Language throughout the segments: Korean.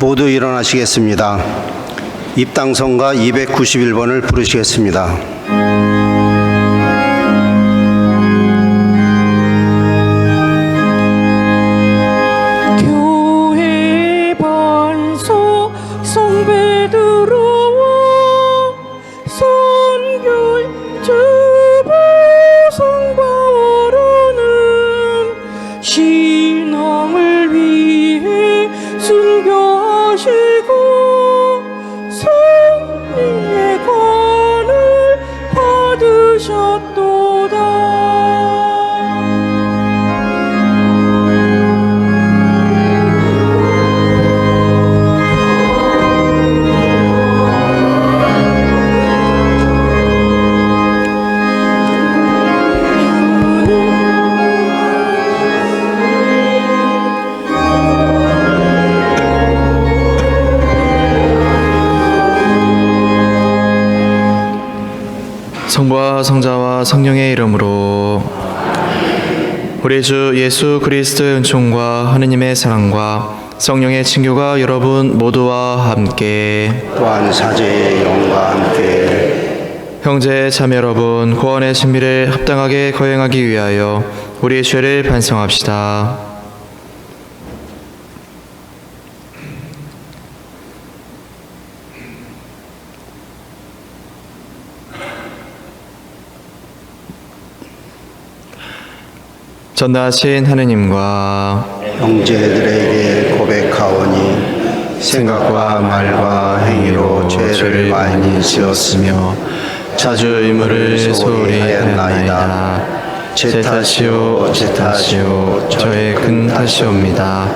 모두 일어나시겠습니다. 입당성가 291번을 부르시겠습니다. 교회 반석 성베드로와 선교의 제보 성바와라는 신앙을 위해 순교하시고 성령의 관을 받으셨도다. 성부와 성자와 성령의 이름으로 우리 주 예수 그리스도의 은총과 하느님의 사랑과 성령의 친교가 여러분 모두와 함께 또한 사제의 영과 함께 형제 자매 여러분, 구원의 신비를 합당하게 거행하기 위하여 우리의 죄를 반성합시다. 전능하신 하느님과 형제들에게 고백하오니 생각과 말과 행위로 죄를 많이 지었으며 자주 의무를 소홀히 하였나이다. 제 탓이요 제 탓이요 저의 큰 탓이옵니다.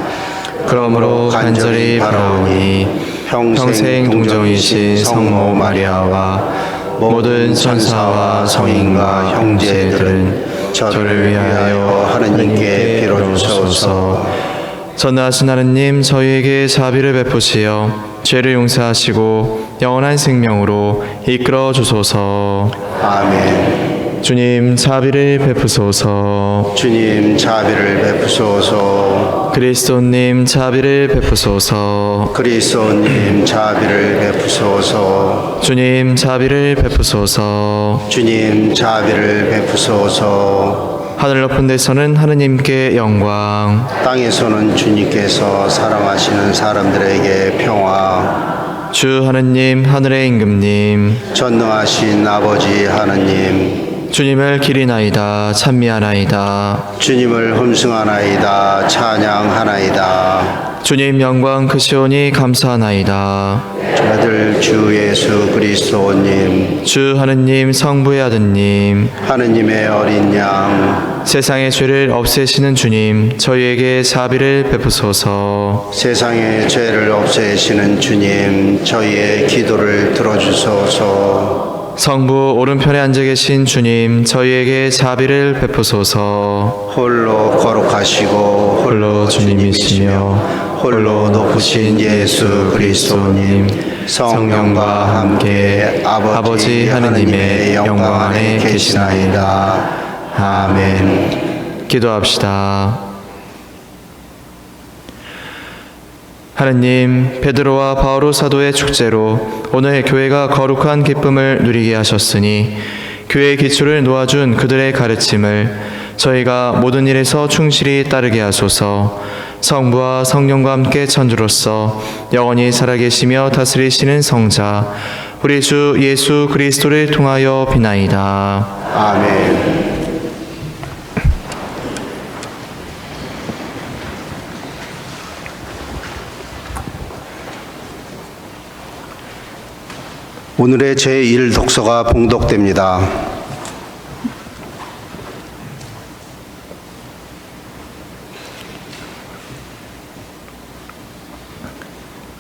그러므로 간절히 바라오니 평생 동정이신 성모 마리아와 모든 천사와 성인과 형제들은 저를 위하여 하느님께 빌어주소서. 전능하신 하느님, 저희에게 자비를 베푸시어 죄를 용서하시고 영원한 생명으로 이끌어 주소서. 아멘. 주님, 자비를 베푸소서. 주님 자비를 베푸소서. 그리스도님, 자비를 베푸소서. 그리스도님 자비를 베푸소서. 주님, 자비를 베푸소서. 주님 자비를 베푸소서. 하늘 높은 데서는 하느님께 영광, 땅에서는 주님께서 사랑하시는 사람들에게 평화. 주 하느님, 하늘의 임금님, 전능하신 아버지 하느님, 주님을 기리나이다, 찬미하나이다. 주님을 흠숭하나이다, 찬양하나이다. 주님 영광 크시오니 감사하나이다. 아들 주 예수 그리스도님, 주 하느님, 성부의 아드님, 하느님의 어린 양, 세상의 죄를 없애시는 주님, 저희에게 자비를 베푸소서. 세상의 죄를 없애시는 주님, 저희의 기도를 들어주소서. 성부 오른편에 앉아 계신 주님, 저희에게 자비를 베푸소서. 홀로 거룩하시고 홀로 주님이시며 홀로 높으신 예수 그리스도님, 성령과 함께 아버지 하느님의 영광 안에 계시나이다. 아멘. 기도합시다. 하느님, 베드로와 바오로 사도의 축제로 오늘 교회가 거룩한 기쁨을 누리게 하셨으니 교회의 기초를 놓아준 그들의 가르침을 저희가 모든 일에서 충실히 따르게 하소서. 성부와 성령과 함께 천주로서 영원히 살아계시며 다스리시는 성자 우리 주 예수 그리스도를 통하여 비나이다. 아멘. 오늘의 제1 독서가 봉독됩니다.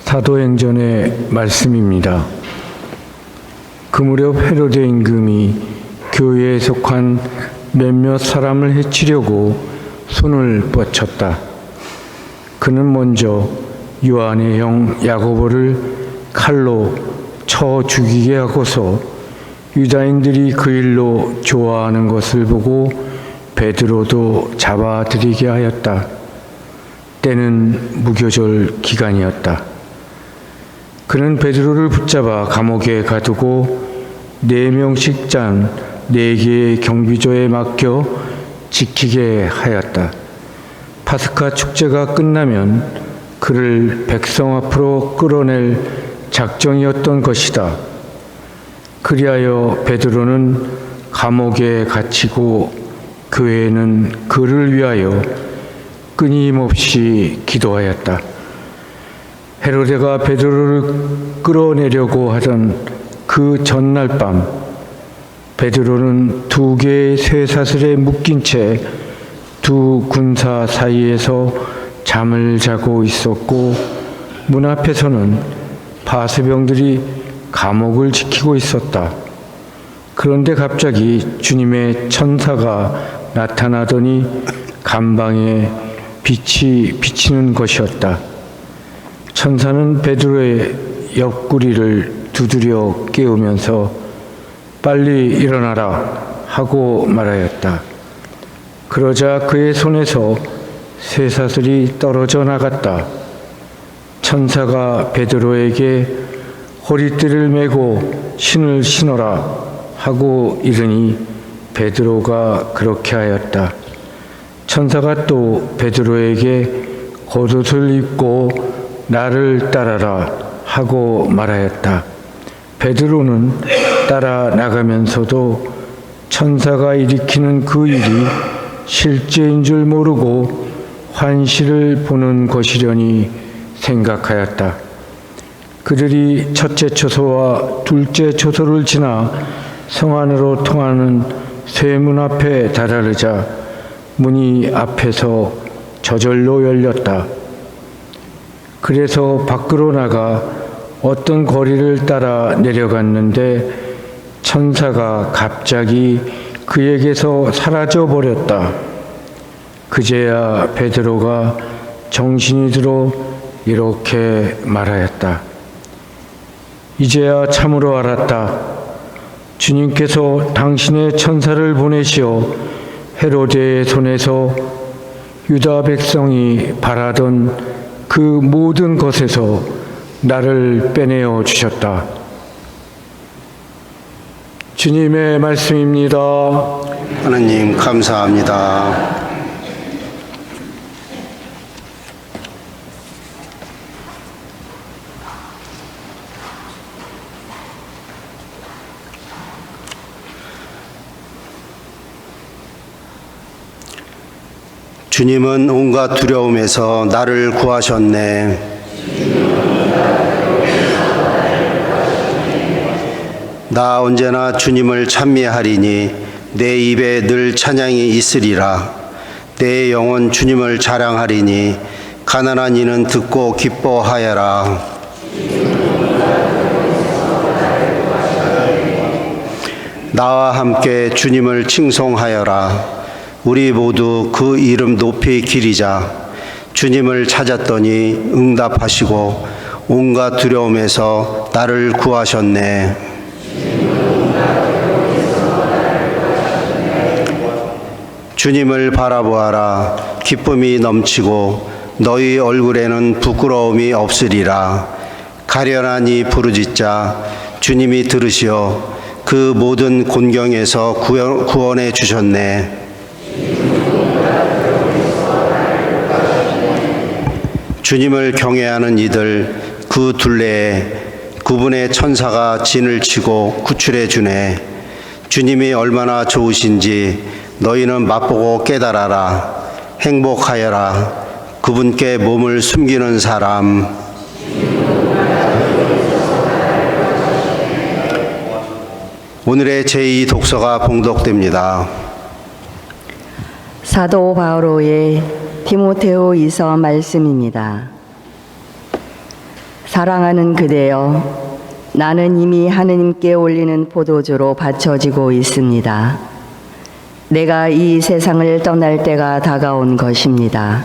사도행전의 말씀입니다. 그 무렵 헤로데 임금이 교회에 속한 몇몇 사람을 해치려고 손을 뻗쳤다. 그는 먼저 요한의 형 야고보를 칼로 쳐 죽이게 하고서 유다인들이 그 일로 좋아하는 것을 보고 베드로도 잡아들이게 하였다. 때는 무교절 기간이었다. 그는 베드로를 붙잡아 감옥에 가두고 4명씩 짠 4개의 경비조에 맡겨 지키게 하였다. 파스카 축제가 끝나면 그를 백성 앞으로 끌어낼 작정이었던 것이다. 그리하여 베드로는 감옥에 갇히고 교회는 그를 위하여 끊임없이 기도하였다. 헤로데가 베드로를 끌어내려고 하던 그 전날 밤, 베드로는 2개의 쇠사슬에 묶인 채 2 군사 사이에서 잠을 자고 있었고, 문 앞에서는 바수병들이 감옥을 지키고 있었다. 그런데 갑자기 주님의 천사가 나타나더니 감방에 빛이 비치는 것이었다. 천사는 베드로의 옆구리를 두드려 깨우면서 빨리 일어나라 하고 말하였다. 그러자 그의 손에서 쇠사슬이 떨어져 나갔다. 천사가 베드로에게 허리띠를 메고 신을 신어라 하고 이르니 베드로가 그렇게 하였다. 천사가 또 베드로에게 겉옷을 입고 나를 따라라 하고 말하였다. 베드로는 따라 나가면서도 천사가 일으키는 그 일이 실제인 줄 모르고 환시를 보는 것이려니 생각하였다. 그들이 첫째 초소와 둘째 초소를 지나 성 안으로 통하는 쇠문 앞에 다다르자 문이 앞에서 저절로 열렸다. 그래서 밖으로 나가 어떤 거리를 따라 내려갔는데 천사가 갑자기 그에게서 사라져 버렸다. 그제야 베드로가 정신이 들어 이렇게 말하였다. 이제야 참으로 알았다. 주님께서 당신의 천사를 보내시어 헤로데의 손에서 유다 백성이 바라던 그 모든 것에서 나를 빼내어 주셨다. 주님의 말씀입니다. 하나님 감사합니다. 주님은 온갖 두려움에서 나를 구하셨네. 나 언제나 주님을 찬미하리니 내 입에 늘 찬양이 있으리라. 내 영혼 주님을 자랑하리니 가난한 이는 듣고 기뻐하여라. 나와 함께 주님을 칭송하여라. 우리 모두 그 이름 높이 기리자. 주님을 찾았더니 응답하시고 온갖 두려움에서 나를 구하셨네. 주님을 바라보아라. 기쁨이 넘치고 너희 얼굴에는 부끄러움이 없으리라. 가련하니 부르짖자. 주님이 들으시어 그 모든 곤경에서 구원해 주셨네. 주님을 경외하는 이들 그 둘레에 그분의 천사가 진을 치고 구출해 주네. 주님이 얼마나 좋으신지 너희는 맛보고 깨달아라. 행복하여라. 그분께 몸을 숨기는 사람. 오늘의 제2 독서가 봉독됩니다. 사도 바오로의 디모데후서 말씀입니다. 사랑하는 그대여, 나는 이미 하느님께 올리는 포도주로 바쳐지고 있습니다. 내가 이 세상을 떠날 때가 다가온 것입니다.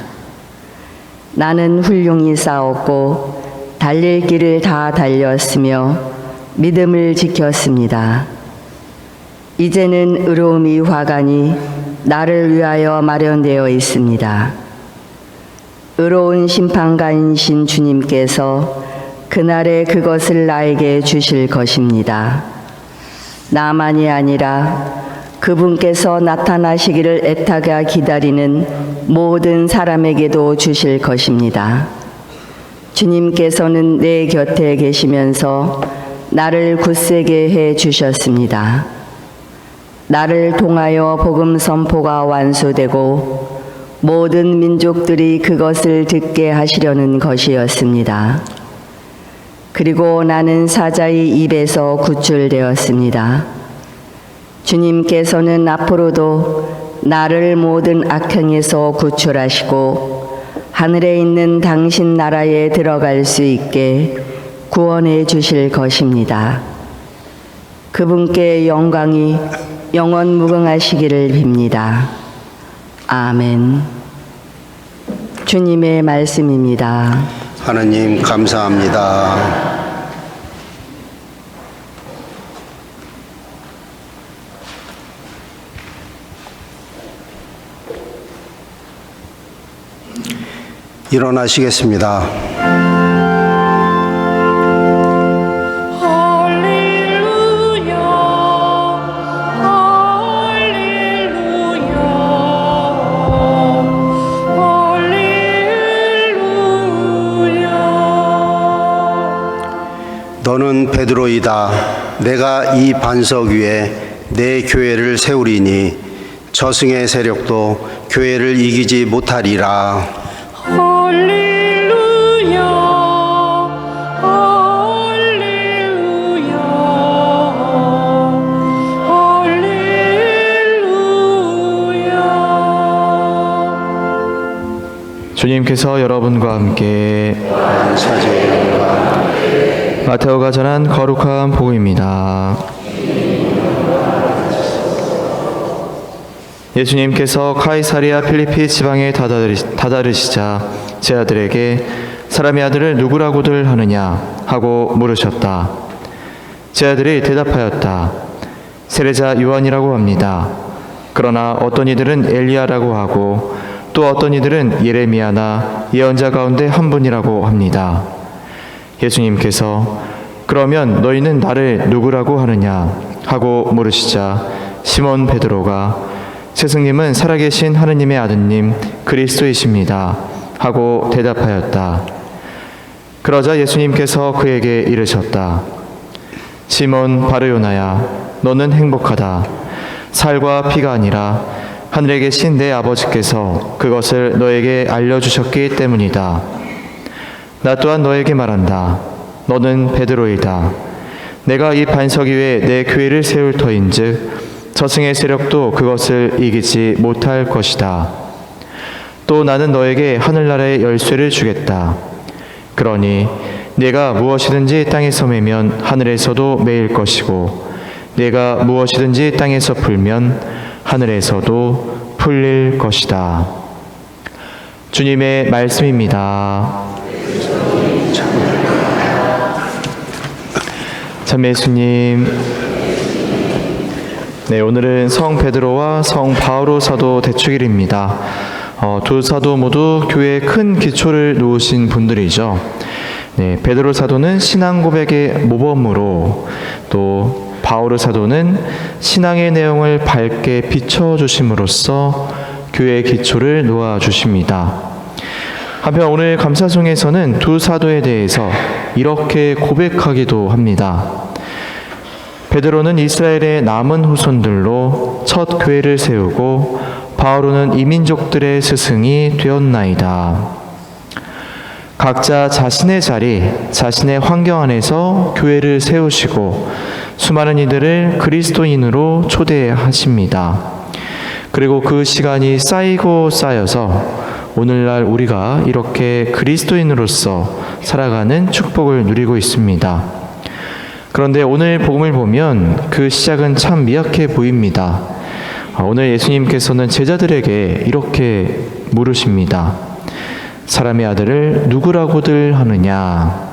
나는 훌륭히 싸웠고 달릴 길을 다 달렸으며 믿음을 지켰습니다. 이제는 의로움이 화관이 나를 위하여 마련되어 있습니다. 의로운 심판관이신 주님께서 그 그날에 그것을 나에게 주실 것입니다. 나만이 아니라 그분께서 나타나시기를 애타게 기다리는 모든 사람에게도 주실 것입니다. 주님께서는 내 곁에 계시면서 나를 굳세게 해 주셨습니다. 나를 통하여 복음 선포가 완수되고 모든 민족들이 그것을 듣게 하시려는 것이었습니다. 그리고 나는 사자의 입에서 구출되었습니다. 주님께서는 앞으로도 나를 모든 악행에서 구출하시고 하늘에 있는 당신 나라에 들어갈 수 있게 구원해 주실 것입니다. 그분께 영광이 영원 무궁하시기를 빕니다. 아멘. 주님의 말씀입니다. 하느님 감사합니다. 일어나시겠습니다. 할렐루야 할렐루야 할렐루야. 너는 베드로이다. 내가 이 반석 위에 내 교회를 세우리니 저승의 세력도 교회를 이기지 못하리라. 할렐루야 할렐루야 할렐루야. 주님께서 여러분과 함께 마테오가 전한 거룩한 복음입니다. 예수님께서 카이사리아 필리피 지방에 다다르시자 제자들에게 사람의 아들을 누구라고들 하느냐 하고 물으셨다. 제자들이 대답하였다. 세례자 요한이라고 합니다. 그러나 어떤 이들은 엘리야라고 하고 또 어떤 이들은 예레미야나 예언자 가운데 한 분이라고 합니다. 예수님께서 그러면 너희는 나를 누구라고 하느냐 하고 물으시자 시몬 베드로가 스승님은 살아계신 하느님의 아드님 그리스도이십니다 하고 대답하였다. 그러자 예수님께서 그에게 이르셨다. 시몬 바르요나야, 너는 행복하다. 살과 피가 아니라 하늘에 계신 내 아버지께서 그것을 너에게 알려주셨기 때문이다. 나 또한 너에게 말한다. 너는 베드로이다. 내가 이 반석 위에 내 교회를 세울 터인즉 저승의 세력도 그것을 이기지 못할 것이다. 또 나는 너에게 하늘나라의 열쇠를 주겠다. 그러니 네가 무엇이든지 땅에서 매면 하늘에서도 매일 것이고 네가 무엇이든지 땅에서 풀면 하늘에서도 풀릴 것이다. 주님의 말씀입니다. 참 예수님. 네, 오늘은 성 베드로와 성 바오로 사도 대축일입니다. 두 사도 모두 교회에 큰 기초를 놓으신 분들이죠. 네, 베드로 사도는 신앙 고백의 모범으로, 또 바오로 사도는 신앙의 내용을 밝게 비춰주심으로써 교회의 기초를 놓아주십니다. 한편 오늘 감사송에서는 두 사도에 대해서 이렇게 고백하기도 합니다. 베드로는 이스라엘의 남은 후손들로 첫 교회를 세우고 바오로는 이민족들의 스승이 되었나이다. 각자 자신의 자리, 자신의 환경 안에서 교회를 세우시고 수많은 이들을 그리스도인으로 초대하십니다. 그리고 그 시간이 쌓이고 쌓여서 오늘날 우리가 이렇게 그리스도인으로서 살아가는 축복을 누리고 있습니다. 그런데 오늘 복음을 보면 그 시작은 참 미약해 보입니다. 오늘 예수님께서는 제자들에게 이렇게 물으십니다. 사람의 아들을 누구라고들 하느냐?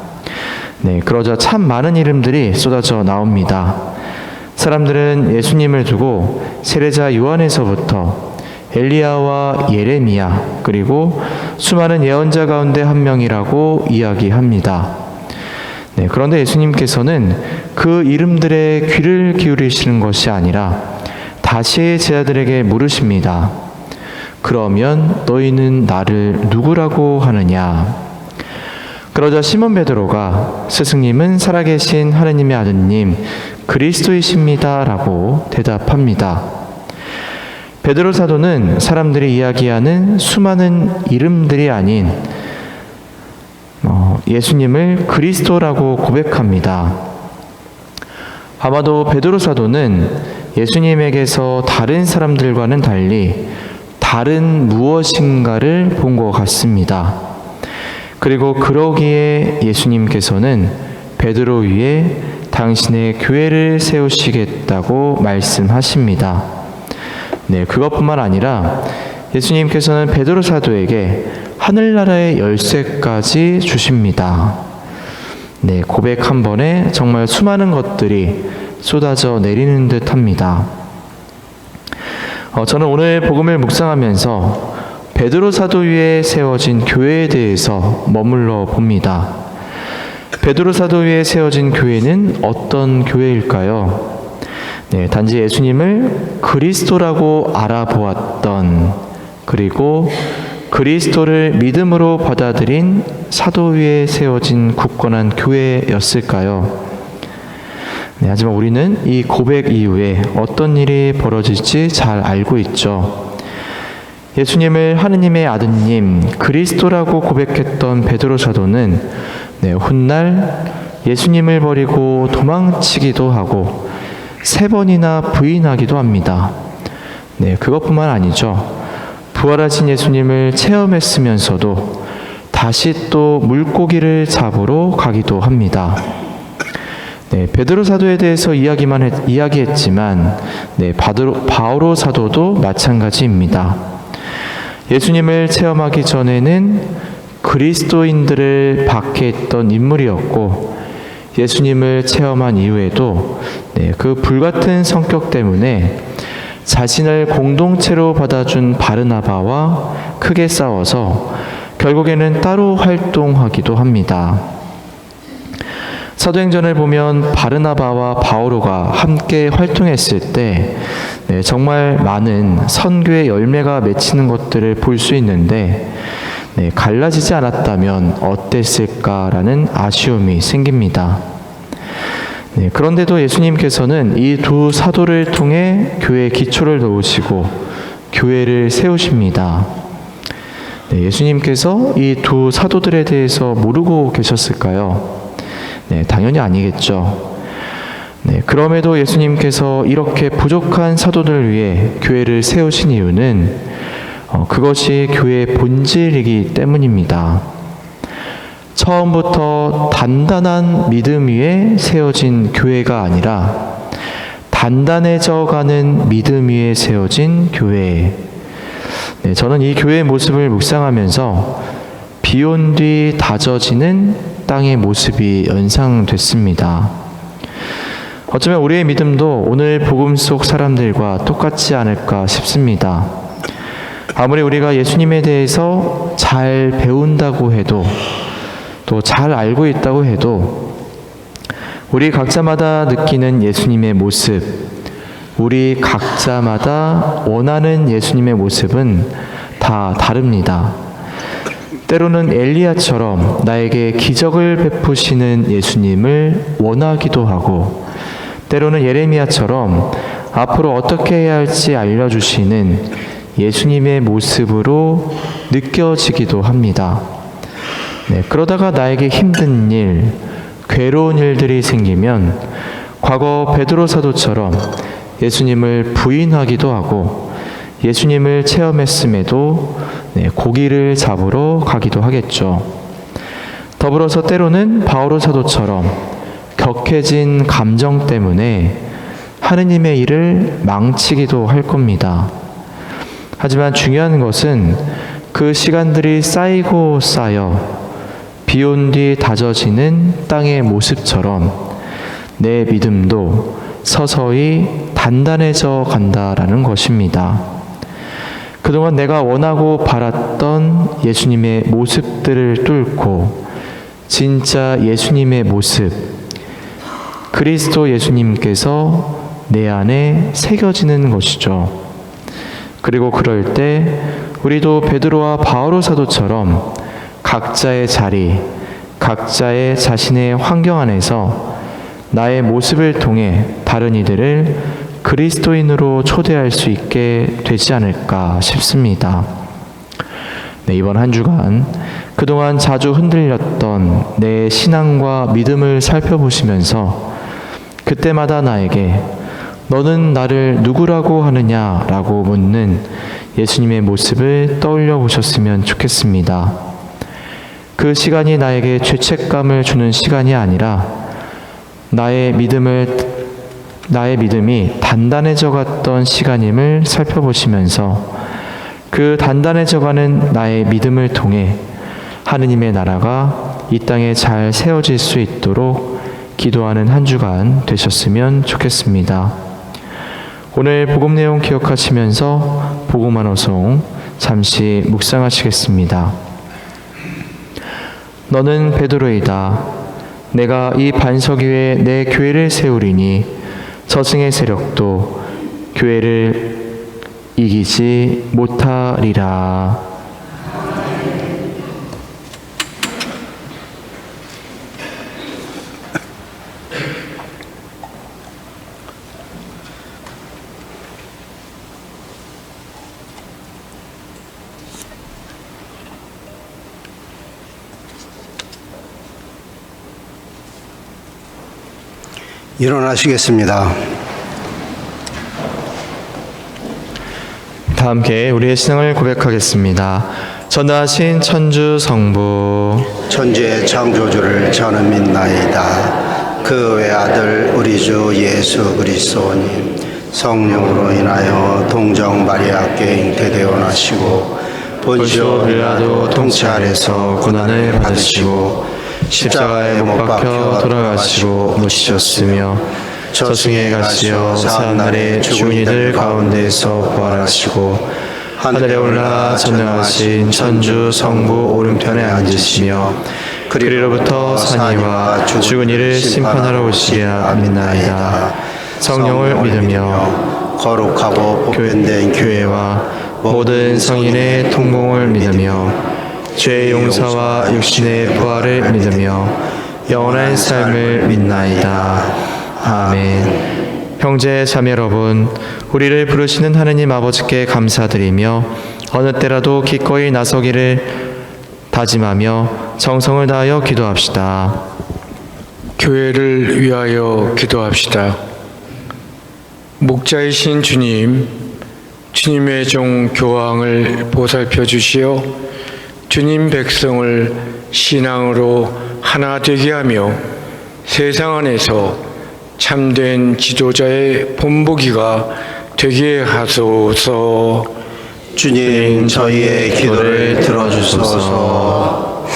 네, 그러자 참 많은 이름들이 쏟아져 나옵니다. 사람들은 예수님을 두고 세례자 요한에서부터 엘리야와 예레미야 그리고 수많은 예언자 가운데 한 명이라고 이야기합니다. 네, 그런데 예수님께서는 그 이름들의 귀를 기울이시는 것이 아니라 다시 제자들에게 물으십니다. 그러면 너희는 나를 누구라고 하느냐? 그러자 시몬 베드로가 스승님은 살아계신 하느님의 아드님 그리스도이십니다 라고 대답합니다. 베드로 사도는 사람들이 이야기하는 수많은 이름들이 아닌 예수님을 그리스도라고 고백합니다. 아마도 베드로 사도는 예수님에게서 다른 사람들과는 달리 다른 무엇인가를 본 것 같습니다. 그리고 그러기에 예수님께서는 베드로 위에 당신의 교회를 세우시겠다고 말씀하십니다. 네, 그것뿐만 아니라 예수님께서는 베드로 사도에게 하늘나라의 열쇠까지 주십니다. 네, 고백 한 번에 정말 수많은 것들이 쏟아져 내리는 듯합니다. 저는 오늘 복음을 묵상하면서 베드로 사도 위에 세워진 교회에 대해서 머물러 봅니다. 베드로 사도 위에 세워진 교회는 어떤 교회일까요? 네, 단지 예수님을 그리스도라고 알아보았던, 그리고 그리스도를 믿음으로 받아들인 사도 위에 세워진 굳건한 교회였을까요? 네, 하지만 우리는 이 고백 이후에 어떤 일이 벌어질지 잘 알고 있죠. 예수님을 하느님의 아드님 그리스도라고 고백했던 베드로 사도는 훗날 예수님을 버리고 도망치기도 하고 3번이나 부인하기도 합니다. 네, 그것뿐만 아니죠. 부활하신 예수님을 체험했으면서도 다시 또 물고기를 잡으러 가기도 합니다. 네, 베드로 사도에 대해서 이야기했지만 바오로 사도도 마찬가지입니다. 예수님을 체험하기 전에는 그리스도인들을 박해했던 인물이었고, 예수님을 체험한 이후에도 그 불같은 성격 때문에 자신을 공동체로 받아준 바르나바와 크게 싸워서 결국에는 따로 활동하기도 합니다. 사도행전을 보면 바르나바와 바오로가 함께 활동했을 때 정말 많은 선교의 열매가 맺히는 것들을 볼 수 있는데 갈라지지 않았다면 어땠을까라는 아쉬움이 생깁니다. 그런데도 예수님께서는 이 두 사도를 통해 교회의 기초를 놓으시고 교회를 세우십니다. 예수님께서 이 두 사도들에 대해서 모르고 계셨을까요? 당연히 아니겠죠. 그럼에도 예수님께서 이렇게 부족한 사도들을 위해 교회를 세우신 이유는 그것이 교회의 본질이기 때문입니다. 처음부터 단단한 믿음 위에 세워진 교회가 아니라 단단해져가는 믿음 위에 세워진 교회. 저는 이 교회의 모습을 묵상하면서 비 온 뒤 다져지는 땅의 모습이 연상됐습니다. 어쩌면 우리의 믿음도 오늘 복음 속 사람들과 똑같지 않을까 싶습니다. 아무리 우리가 예수님에 대해서 잘 배운다고 해도, 또 잘 알고 있다고 해도 우리 각자마다 느끼는 예수님의 모습, 우리 각자마다 원하는 예수님의 모습은 다 다릅니다. 때로는 엘리야처럼 나에게 기적을 베푸시는 예수님을 원하기도 하고, 때로는 예레미야처럼 앞으로 어떻게 해야 할지 알려주시는 예수님의 모습으로 느껴지기도 합니다. 그러다가 나에게 힘든 일, 괴로운 일들이 생기면 과거 베드로 사도처럼 예수님을 부인하기도 하고, 예수님을 체험했음에도 고기를 잡으러 가기도 하겠죠. 더불어서 때로는 바오로 사도처럼 격해진 감정 때문에 하느님의 일을 망치기도 할 겁니다. 하지만 중요한 것은 그 시간들이 쌓이고 쌓여 비 온 뒤 다져지는 땅의 모습처럼 내 믿음도 서서히 단단해져 간다라는 것입니다. 그동안 내가 원하고 바랐던 예수님의 모습들을 뚫고 진짜 예수님의 모습, 그리스도 예수님께서 내 안에 새겨지는 것이죠. 그리고 그럴 때 우리도 베드로와 바오로 사도처럼 각자의 자리, 각자의 자신의 환경 안에서 나의 모습을 통해 다른 이들을 그리스도인으로 초대할 수 있게 되지 않을까 싶습니다. 네, 이번 한 주간 그동안 자주 흔들렸던 내 신앙과 믿음을 살펴보시면서 그때마다 나에게 너는 나를 누구라고 하느냐라고 묻는 예수님의 모습을 떠올려 보셨으면 좋겠습니다. 그 시간이 나에게 죄책감을 주는 시간이 아니라 나의 믿음이 단단해져 갔던 시간임을 살펴보시면서 그 단단해져가는 나의 믿음을 통해 하느님의 나라가 이 땅에 잘 세워질 수 있도록 기도하는 한 주간 되셨으면 좋겠습니다. 오늘 복음 내용 기억하시면서 복음 환호송 잠시 묵상하시겠습니다. 너는 베드로이다. 내가 이 반석 위에 내 교회를 세우리니 저승의 세력도 교회를 이기지 못하리라. 일어나시겠습니다. 다 함께 우리의 신앙을 고백하겠습니다. 전능하신 천주 성부 천지의 창조주를 저는 믿나이다. 그 외아들 우리 주 예수 그리스도님 성령으로 인하여 동정 마리아께 잉태되어 나시고 본시오 빌라도 통치 아래서 고난을 받으시고 십자가에 못 박혀 돌아가시고 묻히셨으며 저승에 가시어 사한날에 죽은 이들 가운데서 부활하시고 하늘에 올라 전능하신 천주 성부 오른편에 앉으시며 그리로부터 산이와 죽은 이를 심판하러 오시리라 믿나이다. 성령을 믿으며 거룩하고 복된된 교회와 모든 성인의 통공을 믿으며 죄의 용서와 육신의 부활을 믿으며 영원한 삶을 믿나이다. 아멘. 형제 자매 여러분, 우리를 부르시는 하느님 아버지께 감사드리며 어느 때라도 기꺼이 나서기를 다짐하며 정성을 다하여 기도합시다. 교회를 위하여 기도합시다. 목자이신 주님, 주님의 종 교황을 보살펴 주시어 주님 백성을 신앙으로 하나 되게 하며 세상 안에서 참된 지도자의 본보기가 되게 하소서. 주님 저희의 기도를 들어주소서.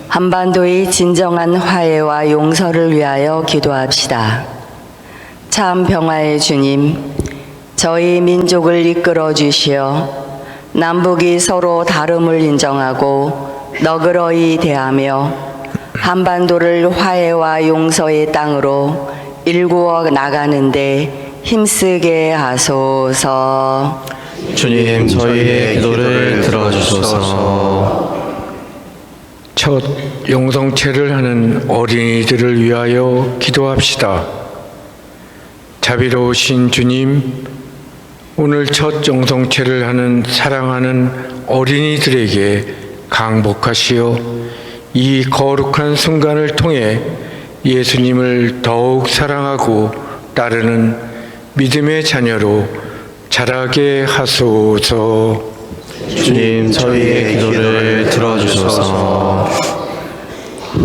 한반도의 진정한 화해와 용서를 위하여 기도합시다. 참 평화의 주님, 저희 민족을 이끌어 주시어 남북이 서로 다름을 인정하고 너그러이 대하며 한반도를 화해와 용서의 땅으로 일구어 나가는데 힘쓰게 하소서. 주님 저희의 기도를 들어주소서. 첫 영성체를 하는 어린이들을 위하여 기도합시다. 자비로우신 주님, 오늘 첫 영성체를 하는 사랑하는 어린이들에게 강복하시어 이 거룩한 순간을 통해 예수님을 더욱 사랑하고 따르는 믿음의 자녀로 자라게 하소서. 주님 저희의 기도를 들어주소서.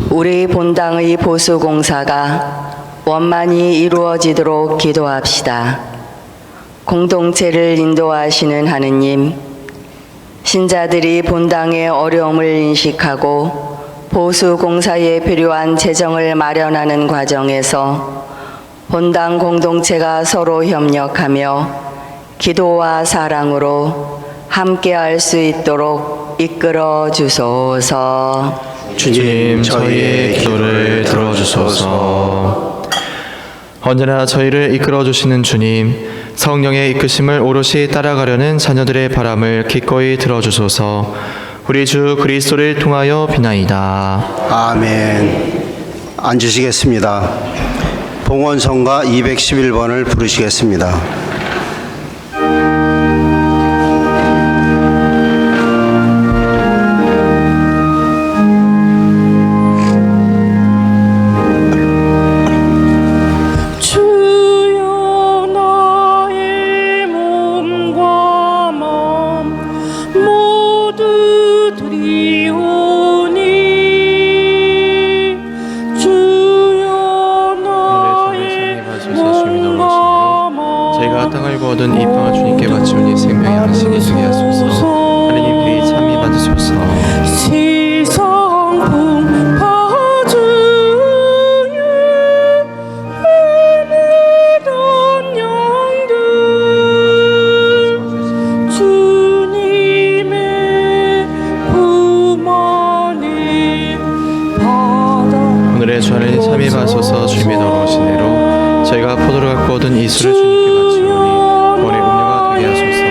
우리 본당의 보수공사가 원만히 이루어지도록 기도합시다. 공동체를 인도하시는 하느님, 신자들이 본당의 어려움을 인식하고 보수공사에 필요한 재정을 마련하는 과정에서 본당 공동체가 서로 협력하며 기도와 사랑으로 함께할 수 있도록 이끌어 주소서. 주님, 저희의 기도를 들어주소서. 언제나 저희를 이끌어주시는 주님, 성령의 이끄심을 오롯이 따라가려는 자녀들의 바람을 기꺼이 들어주소서. 우리 주 그리스도를 통하여 비나이다. 아멘. 앉으시겠습니다. 봉헌성가 211번을 부르시겠습니다. 주여 나의 몸과 마음 모두 드리오니 주여 나의 몸과 마음 저희가 땅을 거둔 이 빵을 주님께 바치오니 생명의 양식이 되게 하소서. 하느님 그리 참미 받으소서. 세상 풍파 중에 헤매던 양들 주님의 품 안에 받아 오늘의 주 하나님 참미 받으소서. 주님의 더러우신 대로 저희가 포도를 갖고 얻은 이 술을 주님께 바치오니 원의 음료가 되게 하소서.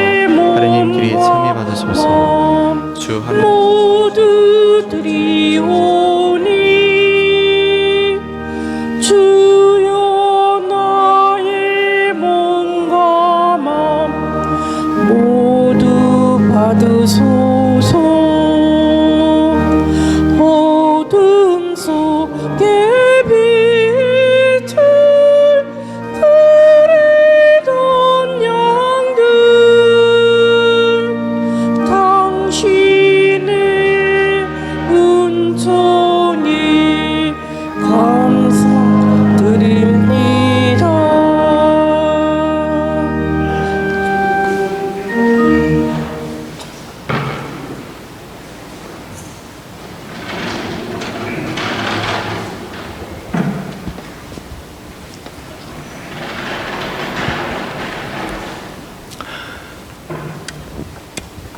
하느님 그리 참미 받으소서. 주 하나님 모두 드리오니 주여 나의 몸과 마음 모두 받으소서. 어둠 속에 빛을 드리던 양들 당신의 은총이 감사드립니다.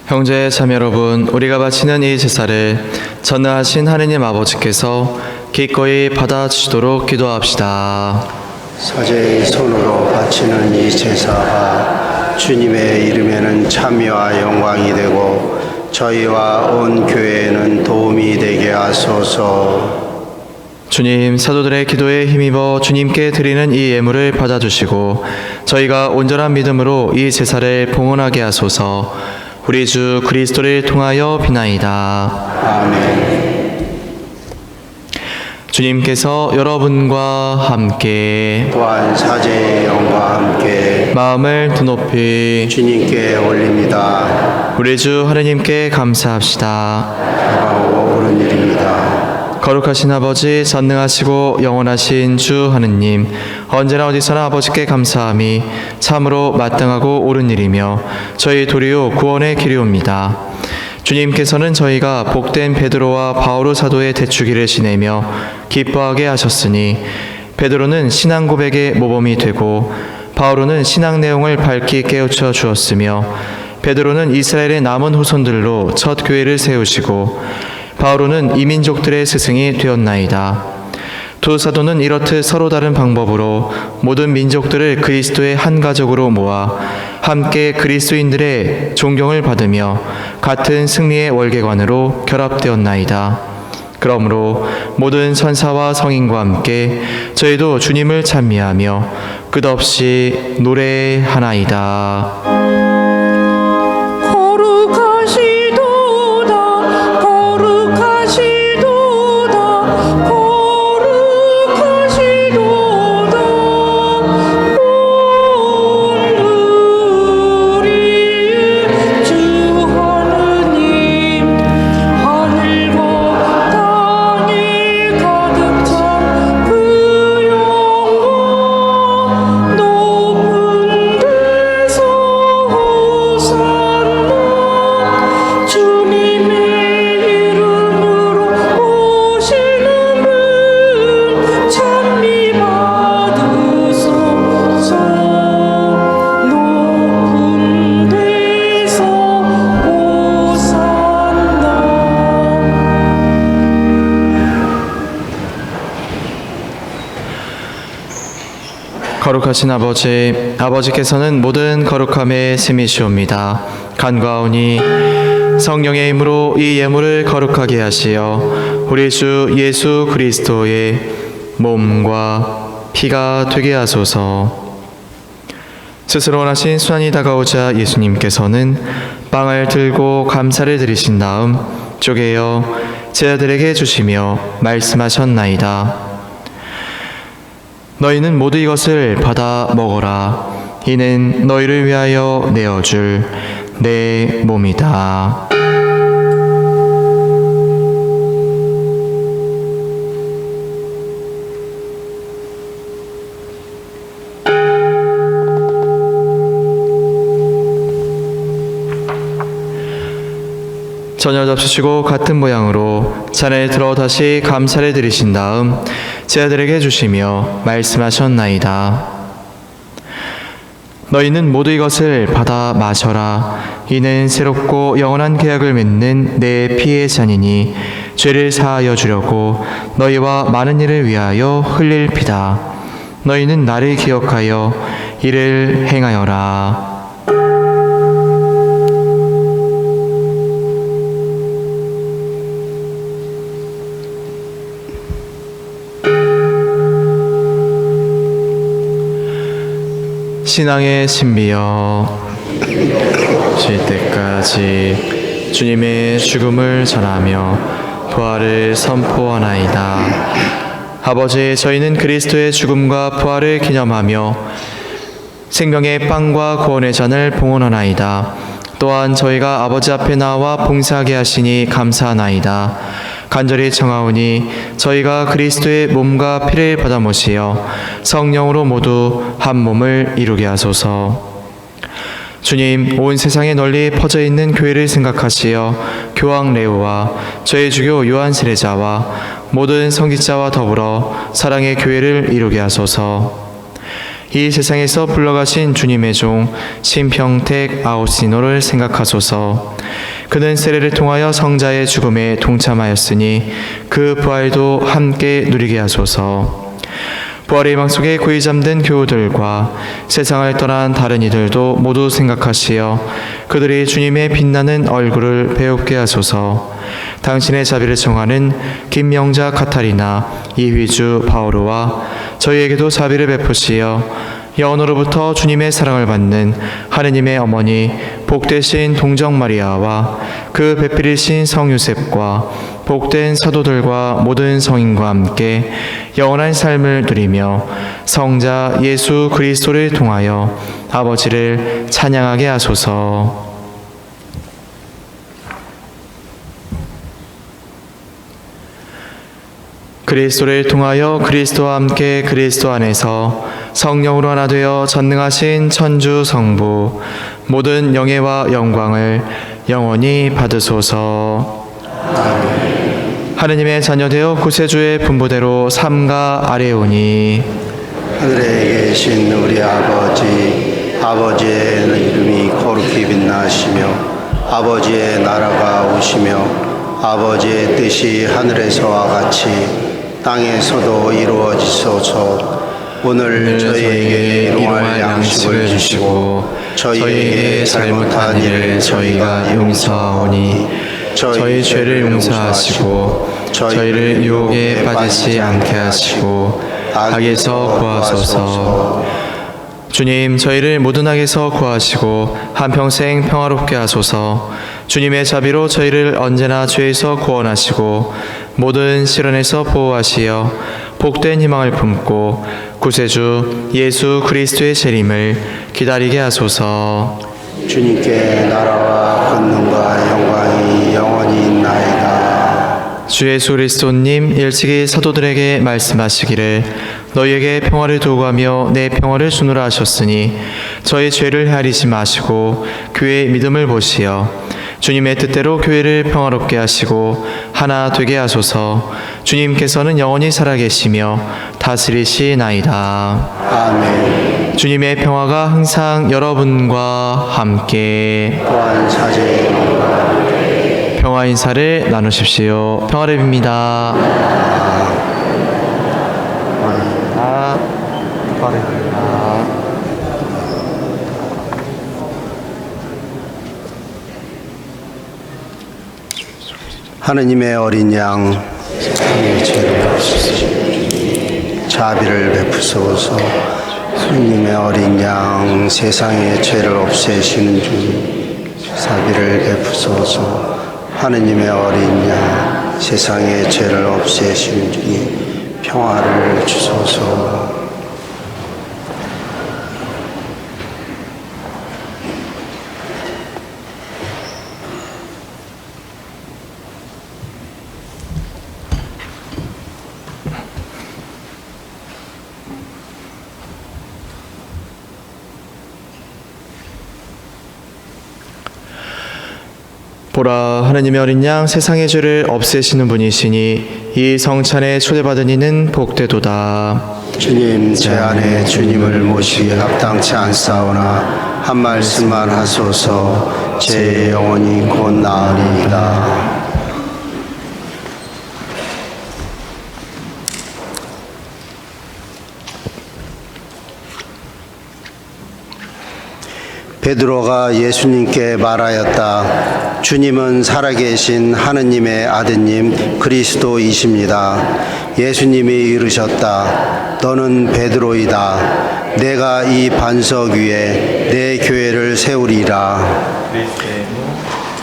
형제 자매 여러분, 우리가 바치는 이 제사를 전능하신 하느님 아버지께서 기꺼이 받아주시도록 기도합시다. 사제의 손으로 바치는 이 제사가 주님의 이름에는 참여와 영광이 되고 저희와 온 교회에는 도움이 되게 하소서. 주님, 사도들의 기도에 힘입어 주님께 드리는 이 예물을 받아주시고 저희가 온전한 믿음으로 이 제사를 봉헌하게 하소서. 우리 주 그리스도를 통하여 비나이다. 아멘. 주님께서 여러분과 함께 또한 사제의 영과 함께 마음을 드높이 주님께 올립니다. 우리 주 하느님께 감사합시다. 다가오고 옳은 일입니다. 거룩하신 아버지, 전능하시고 영원하신 주 하느님, 언제나 어디서나 아버지께 감사함이 참으로 마땅하고 옳은 일이며 저희 도리요 구원의 길이옵니다. 주님께서는 저희가 복된 베드로와 바오로 사도의 대축기를 지내며 기뻐하게 하셨으니 베드로는 신앙 고백의 모범이 되고 바오로는 신앙 내용을 밝히 깨우쳐 주었으며 베드로는 이스라엘의 남은 후손들로 첫 교회를 세우시고 바오로는 이민족들의 스승이 되었나이다. 두 사도는 이렇듯 서로 다른 방법으로 모든 민족들을 그리스도의 한 가족으로 모아 함께 그리스도인들의 존경을 받으며 같은 승리의 월계관으로 결합되었나이다. 그러므로 모든 선사와 성인과 함께 저희도 주님을 찬미하며 끝없이 노래하나이다. 거룩하시도다 거룩하시도다 거룩하시도다 온 우리의 주 하느님 하늘과 땅에 가득 찬 그 영광 높은 데서 거룩하신 아버지께서는 모든 거룩함의 셈이시옵니다. 간과하오니 성령의 힘으로 이 예물을 거룩하게 하시어 우리 주 예수 그리스도의 몸과 피가 되게 하소서. 스스로 원하신 순환이 다가오자 예수님께서는 빵을 들고 감사를 드리신 다음 쪼개어 제자들에게 주시며 말씀하셨나이다. 너희는 모두 이것을 받아 먹어라. 이는 너희를 위하여 내어줄 내 몸이다. 전혀 잡수시고 같은 모양으로 잔을 들어 다시 감사를 드리신 다음 제자들에게 주시며 말씀하셨나이다. 너희는 모두 이것을 받아 마셔라. 이는 새롭고 영원한 계약을 맺는 내 피의 잔이니 죄를 사하여 주려고 너희와 많은 이를 위하여 흘릴 피다. 너희는 나를 기억하여 이를 행하여라. 신앙의 신비여, 쉴 때까지 주님의 죽음을 전하며 부활을 선포하나이다. 아버지, 저희는 그리스도의 죽음과 부활을 기념하며 생명의 빵과 구원의 잔을 봉헌하나이다. 또한 저희가 아버지 앞에 나와 봉사하게 하시니 감사하나이다. 간절히 청하오니 저희가 그리스도의 몸과 피를 받아 모시어 성령으로 모두 한 몸을 이루게 하소서. 주님, 온 세상에 널리 퍼져 있는 교회를 생각하시어 교황 레오와 저희 주교 요한 세례자와 모든 성직자와 더불어 사랑의 교회를 이루게 하소서. 이 세상에서 불러가신 주님의 종 심평택 아우시노를 생각하소서. 그는 세례를 통하여 성자의 죽음에 동참하였으니 그 부활도 함께 누리게 하소서. 부활의 희망 속에 고이 잠든 교우들과 세상을 떠난 다른 이들도 모두 생각하시어 그들이 주님의 빛나는 얼굴을 배웁게 하소서. 당신의 자비를 청하는 김명자 카타리나 이휘주 바오로와 저희에게도 자비를 베푸시어 영원으로부터 주님의 사랑을 받는 하느님의 어머니 복되신 동정 마리아와 그 배필이신 성 요셉과 복된 사도들과 모든 성인과 함께 영원한 삶을 누리며 성자 예수 그리스도를 통하여 아버지를 찬양하게 하소서. 그리스도를 통하여 그리스도와 함께 그리스도 안에서 성령으로 하나 되어 전능하신 천주 성부 모든 영예와 영광을 영원히 받으소서. 하느님의 자녀되어 구세주의 분부대로 삼가 아뢰오니 하늘에 계신 우리 아버지의 이름이 거룩히 빛나시며 아버지의 나라가 오시며 아버지의 뜻이 하늘에서와 같이 땅에서도 이루어지소서. 오늘 저희에게 일용할 양식을 주시고 저희에게 잘못한 일을 저희가 용서하오니 저희 죄를 용서하시고 저희를 유혹에 빠지지 않게 하시고 악에서 구하소서. 주님, 저희를 모든 악에서 구하시고 한평생 평화롭게 하소서. 주님의 자비로 저희를 언제나 죄에서 구원하시고 모든 시련에서 보호하시어 복된 희망을 품고 구세주 예수 그리스도의 재림을 기다리게 하소서. 주님께 나라와 권능과 영광이 영원히 있나이다. 주 예수 그리스도님 일찍이 사도들에게 말씀하시기를 너희에게 평화를 두고 가며 내 평화를 주노라 하셨으니 저희 죄를 헤아리지 마시고 교회의 믿음을 보시어 주님의 뜻대로 교회를 평화롭게 하시고 하나 되게 하소서. 주님께서는 영원히 살아계시며 다스리시나이다. 아멘. 주님의 평화가 항상 여러분과 함께. 또한 사제의 평화 인사를 나누십시오. 평화를 빕니다. 평화를 빕니다. 하느님의 어린 양 세상의 죄를 없애시는 자비를 베푸소서. 하느님의 어린 양 세상의 죄를 없애시는 주님 자비를 베푸소서. 하느님의 어린 양 세상의 죄를 없애시는 주님 평화를 주소서. 보라, 하느님의 어린 양 세상의 죄를 없애시는 분이시니 이 성찬에 초대받은 이는 복되도다. 주님, 제 안에 주님을 모시기 합당치 않사오나 한 말씀만 하소서. 제 영혼이 곧 나으리이다. 베드로가 예수님께 말하였다. 주님은 살아계신 하느님의 아드님 그리스도이십니다. 예수님이 이르셨다. 너는 베드로이다. 내가 이 반석 위에 내 교회를 세우리라.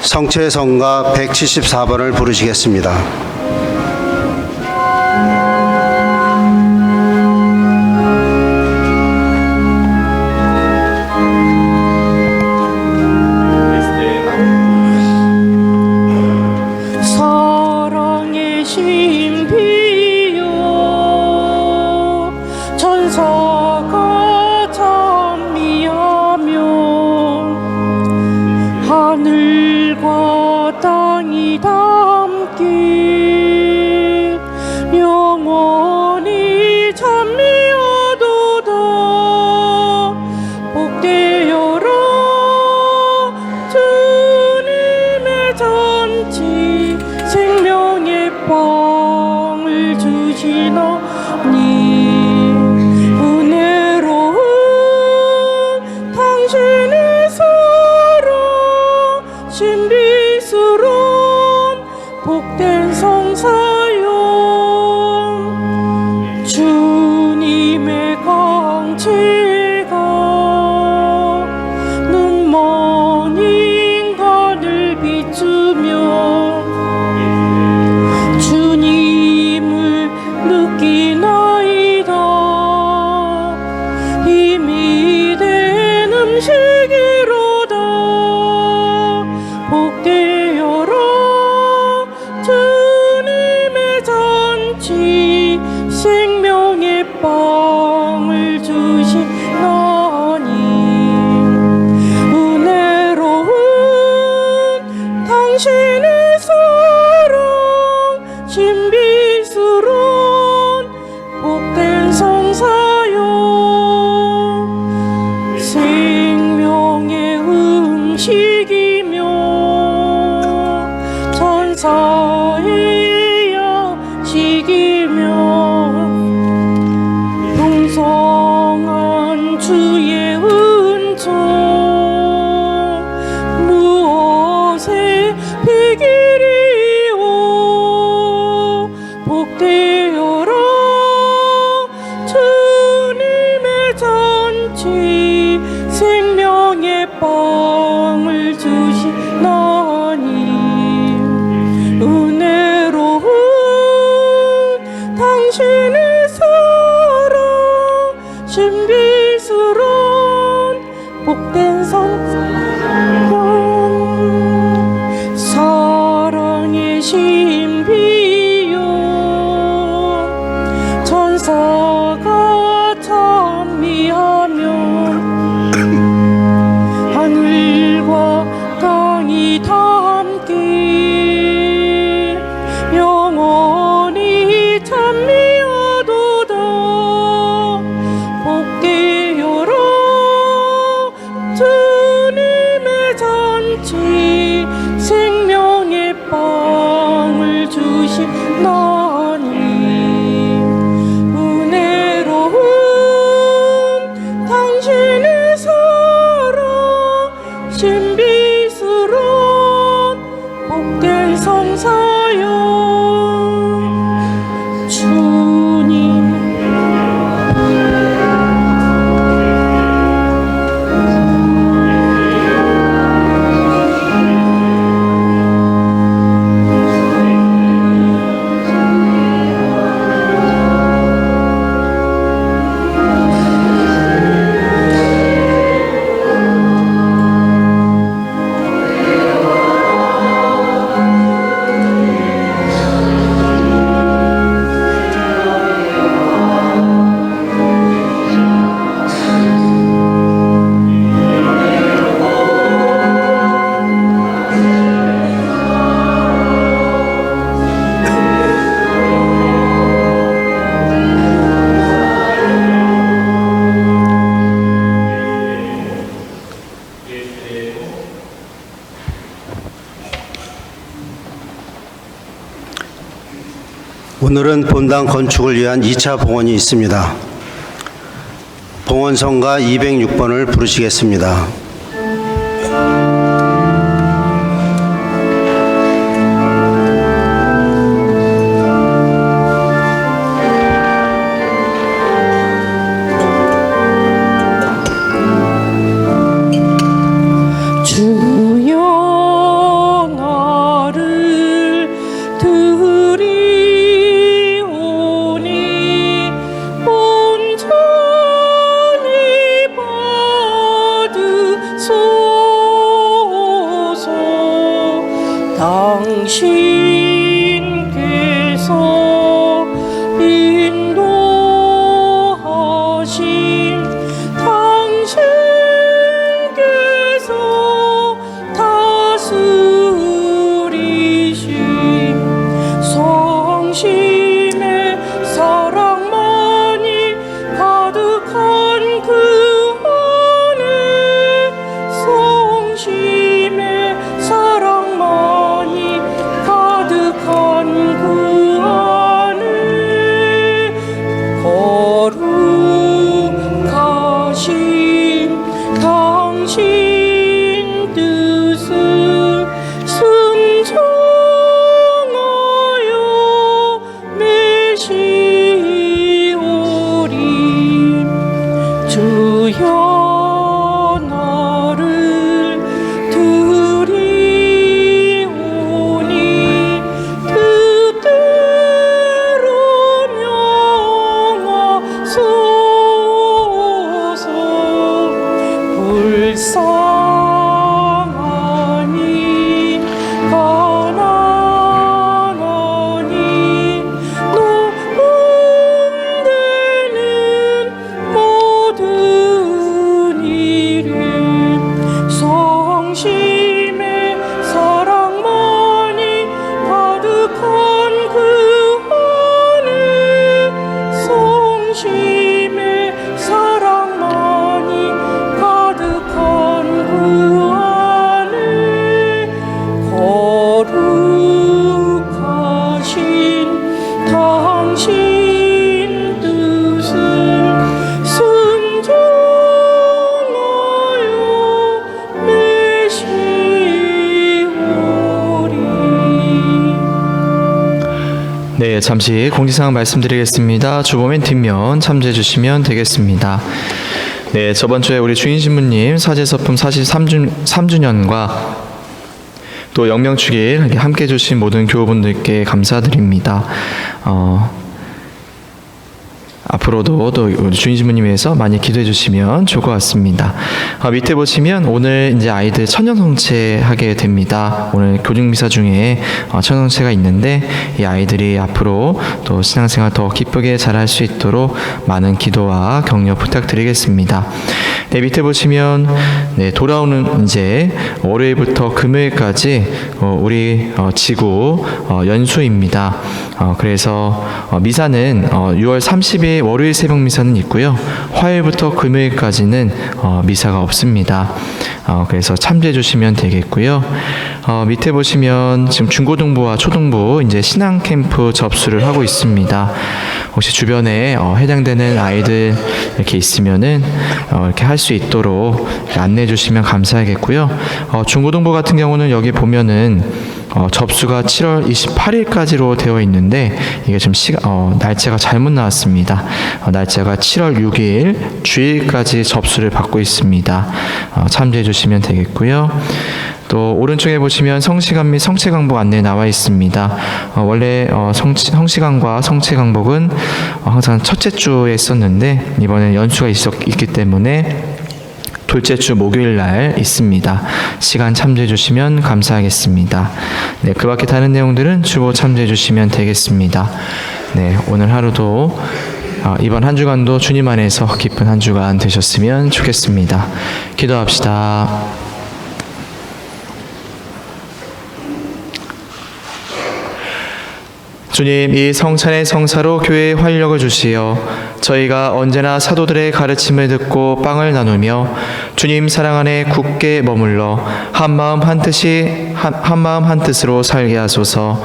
성체성가 174번을 부르시겠습니다. 사랑의 신비요 천사가 찬미하며 하늘과 땅이 담긴 영원히 찬미하도다. 복되여라 주님의 잔치 생명의 빵을 주시나니 은혜로운 당신의 사랑 신비스러운 복된 성사요. 주님의 강체가 눈먼 인간을 비추며 주님을 느끼나이다. 힘이 된 음식이로다. 복되여라 주님의 잔치 생명의 빵을 주시나니 은혜로운 당신의 사랑 신비스러운 복된 성사요. 생명의 음식이며 천사의 야식이며 풍성한 주의 은총 무엇에 비기리오. 복되여라 주님의 잔치 생명의 빵을 주시나니 은혜로운 당신의 사랑 신비스러운 복된 성사요. 사랑의 신비요 천사가 찬미하며 하늘과 땅이 담긴 영원히 찬미하도다. 복되여라 주님의 잔치 생명의 빵을 주시나니 은혜로운 당신의 사랑 신비스러운 복된 성사요. 오늘은 본당 건축을 위한 2차 봉헌이 있습니다. 봉헌성가 206번을 부르시겠습니다. 주여 나를 드리오니 온전히 받으소서. 당신께서 인도하신 당신께서 다스리신 성심의 사랑만이 가득한 그 안에 성심의 사랑만이 가득한 그 안에 거룩하신 당신 뜻을 순종하여 매시오리. 주여 나를 드리오니 뜻대로 명하소서. 불쌍하니 가난하니 노움되는 모든 일을 성심의 사랑만이 가득한 그 안에 성심의 사랑만이 가득한 그 안에 거룩하신 당신 뜻을 순종하여 매시오리. 네, 잠시 공지사항 말씀드리겠습니다. 주보면 뒷면 참조해 주시면 되겠습니다. 네, 저번 주에 우리 주인 신부님 사제서품 43주년과 또 영명축일 함께 해주신 모든 교우분들께 감사드립니다. 앞으로도 또 우리 주인 신부님에서 많이 기도해 주시면 좋을 것 같습니다. 밑에 보시면 오늘 이제 아이들 천연성체 하게 됩니다. 오늘 교육미사 중에 천연성체가 있는데 이 아이들이 앞으로 또 신앙생활 더 기쁘게 잘할 수 있도록 많은 기도와 격려 부탁드리겠습니다. 네, 밑에 보시면 네, 돌아오는 이제 월요일부터 금요일까지 우리 지구 연수입니다. 그래서 미사는 6월 30일 월요일 새벽 미사는 있고요. 화요일부터 금요일까지는 미사가 없습니다. 그래서 참조해 주시면 되겠고요. 밑에 보시면 지금 중고등부와 초등부 이제 신앙 캠프 접수를 하고 있습니다. 혹시 주변에 해당되는 아이들 이렇게 있으면은 이렇게 할 수 있도록 안내해 주시면 감사하겠고요. 중고등부 같은 경우는 여기 보면은 접수가 7월 28일까지로 되어 있는데 이게 지금 날짜가 잘못 나왔습니다. 날짜가 7월 6일 주일까지 접수를 받고 있습니다. 참조해 주시면 되겠고요. 또 오른쪽에 보시면 성시간 및 성체강복 안내 나와 있습니다. 원래 성시간과 성체강복은 항상 첫째 주에 있었는데 이번에 연수가 있기 때문에 둘째 주 목요일 날 있습니다. 시간 참조해 주시면 감사하겠습니다. 네, 그 밖에 다른 내용들은 주보 참조해 주시면 되겠습니다. 네, 오늘 하루도 이번 한 주간도 주님 안에서 기쁜 한 주간 되셨으면 좋겠습니다. 기도합시다. 주님, 이 성찬의 성사로 교회에 활력을 주시어 저희가 언제나 사도들의 가르침을 듣고 빵을 나누며 주님 사랑 안에 굳게 머물러 한마음 한뜻으로 살게 하소서.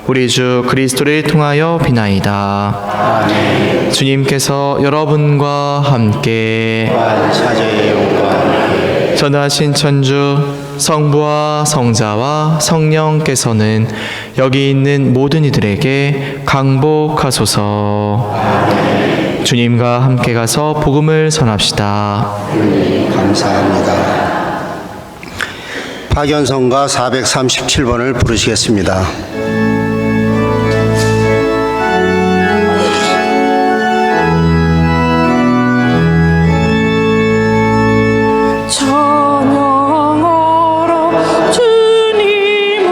우리 주 그리스도를 통하여 비나이다. 주님께서 여러분과 함께 사제의 영광 전하신 천주 성부와 성자와 성령께서는 여기 있는 모든 이들에게 강복하소서. 주님과 함께 가서 복음을 전합시다. 감사합니다. 파견성가 437번을 부르시겠습니다. 찬양하라 주님을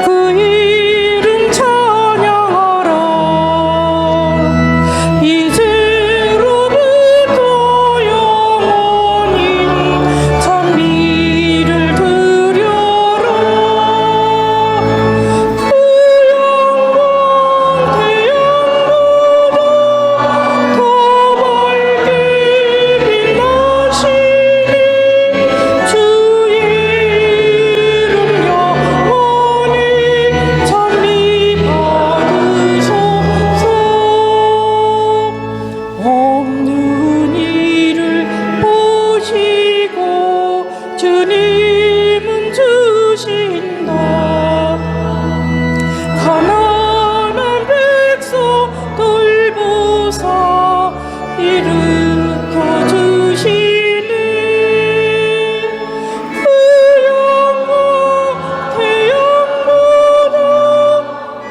그 이름 찬양하라 이제로부터 영원히 찬미를 드려라 그 영광 태양보다 더 밝게 빛나시니 주의 이름 영원히 찬미 받으소서. 없는 이를 보시고 주님은 주신다. 가난한 백성 돌보사 일으켜 주시네. 그 영광 태양보다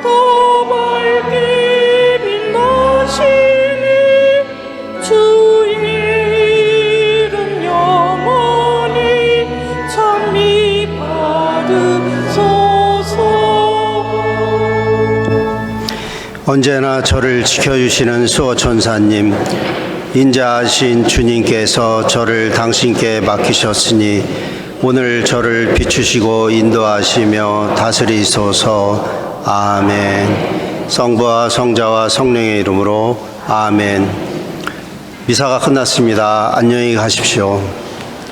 더 밝게 빛나시니 주의 이름 영원히 찬미 받으소서. 언제나 저를 지켜주시는 수호천사님, 인자하신 주님께서 저를 당신께 맡기셨으니 오늘 저를 비추시고 인도하시며 다스리소서. 아멘. 성부와 성자와 성령의 이름으로 아멘. 미사가 끝났습니다. 안녕히 가십시오.